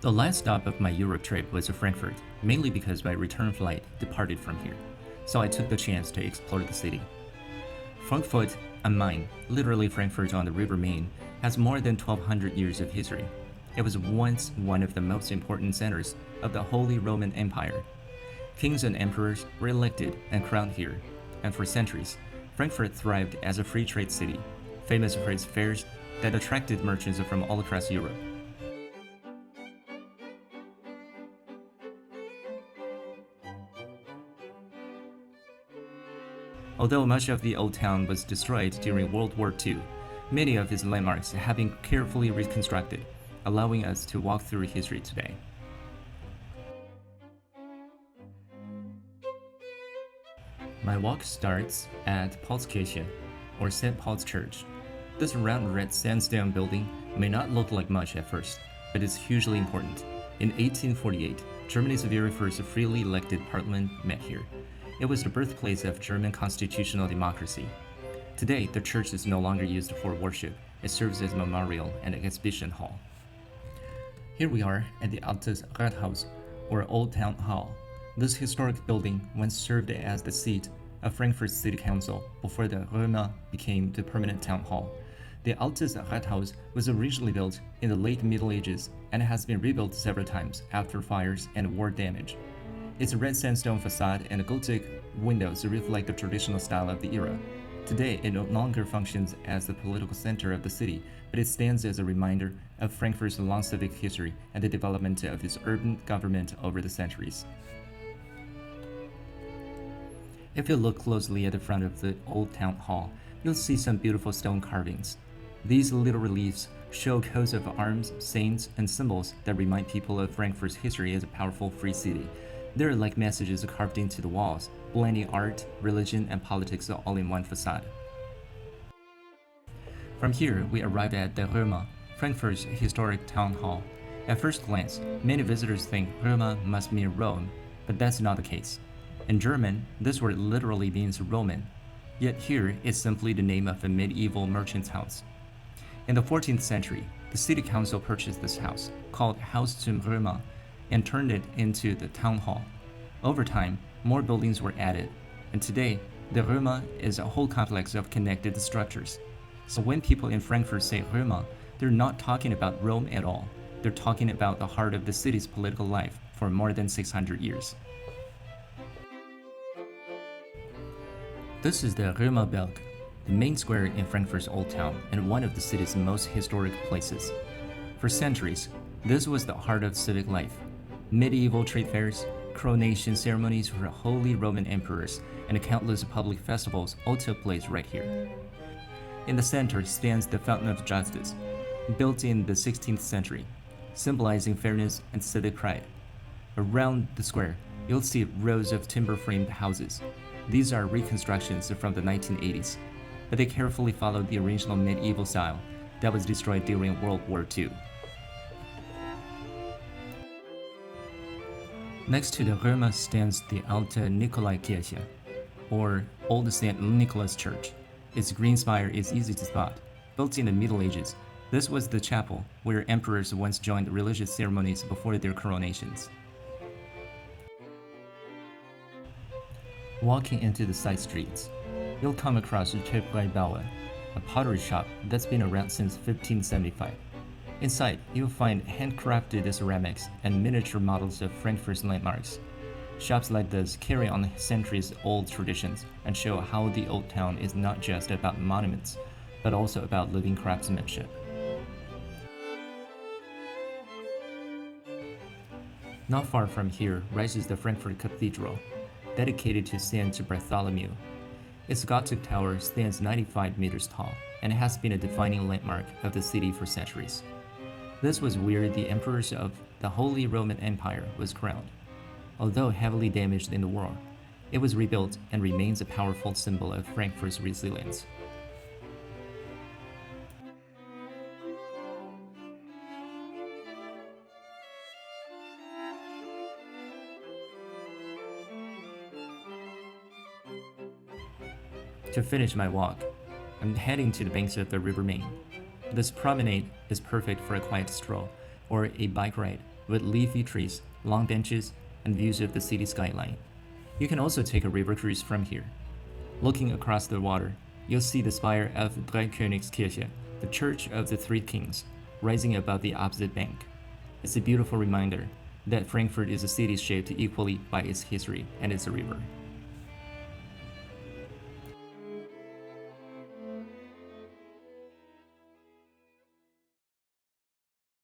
The last stop of my Europe trip was Frankfurt, mainly because my return flight departed from here, so I took the chance to explore the city. Frankfurt am Main, literally Frankfurt on the River Main, has more than 1200 years of history. It was once one of the most important centers of the Holy Roman Empire. Kings and emperors were elected and crowned here, and for centuries, Frankfurt thrived as a free trade city, famous for its fairs that attracted merchants from all across Europe. Although much of the old town was destroyed during World War II, many of its landmarks have been carefully reconstructed, allowing us to walk through history today. My walk starts at Paulskirche, or St. Paul's Church. This round red sandstone building may not look like much at first, but it's hugely important. In 1848, Germany's very first freely elected parliament met here. It was the birthplace of German constitutional democracy. Today, the church is no longer used for worship. It serves as a memorial and exhibition hall. Here we are at the Alte Rathaus, or Old Town Hall. This historic building once served as the seat of Frankfurt City Council before the Römer became the permanent town hall. The Alte Rathaus was originally built in the late Middle Ages and has been rebuilt several times after fires and war damage. Its red sandstone facade and Gothic windows reflect the traditional style of the era. Today, it no longer functions as the political center of the city, but it stands as a reminder of Frankfurt's long civic history and the development of its urban government over the centuries. If you look closely at the front of the old town hall, you'll see some beautiful stone carvings. These little reliefs show coats of arms, saints, and symbols that remind people of Frankfurt's history as a powerful free city. They're like messages carved into the walls, blending art, religion, and politics all in one facade. From here, we arrived at the Römer, Frankfurt's historic town hall. At first glance, many visitors think Römer must mean Rome, but that's not the case. In German, this word literally means Roman, yet here it's simply the name of a medieval merchant's house. In the 14th century, the city council purchased this house, called Haus zum Römer, and turned it into the town hall. Over time, more buildings were added, and today, the Römer is a whole complex of connected structures. So when people in Frankfurt say Römer, they're not talking about Rome at all. They're talking about the heart of the city's political life for more than 600 years. This is the Römerberg, the main square in Frankfurt's old town and one of the city's most historic places. For centuries, this was the heart of civic life. Medieval trade fairs, coronation ceremonies for Holy Roman emperors, and countless public festivals all took place right here. In the center stands the Fountain of Justice, built in the 16th century, symbolizing fairness and civic pride. Around the square, you'll see rows of timber-framed houses. These are reconstructions from the 1980s, but they carefully followed the original medieval style that was destroyed during World War II. Next to the Römer stands the Alte Nikolaikirche, or Old St. Nicholas Church. Its green spire is easy to spot. Built in the Middle Ages, this was the chapel where emperors once joined religious ceremonies before their coronations. Walking into the side streets, you'll come across Römerberg, a pottery shop that's been around since 1575. Inside, you'll find handcrafted ceramics and miniature models of Frankfurt's landmarks. Shops like this carry on centuries-old traditions and show how the old town is not just about monuments, but also about living craftsmanship. Not far from here rises the Frankfurt Cathedral, dedicated to Saint Bartholomew. Its Gothic tower stands 95 meters tall and has been a defining landmark of the city for centuries. This was where the emperors of the Holy Roman Empire was crowned. Although heavily damaged in the war, it was rebuilt and remains a powerful symbol of Frankfurt's resilience. To finish my walk, I'm heading to the banks of the River Main. This promenade is perfect for a quiet stroll or a bike ride with leafy trees, long benches, and views of the city skyline. You can also take a river cruise from here. Looking across the water, you'll see the spire of Dreikönigskirche, the Church of the Three Kings, rising above the opposite bank. It's a beautiful reminder that Frankfurt is a city shaped equally by its history and its river.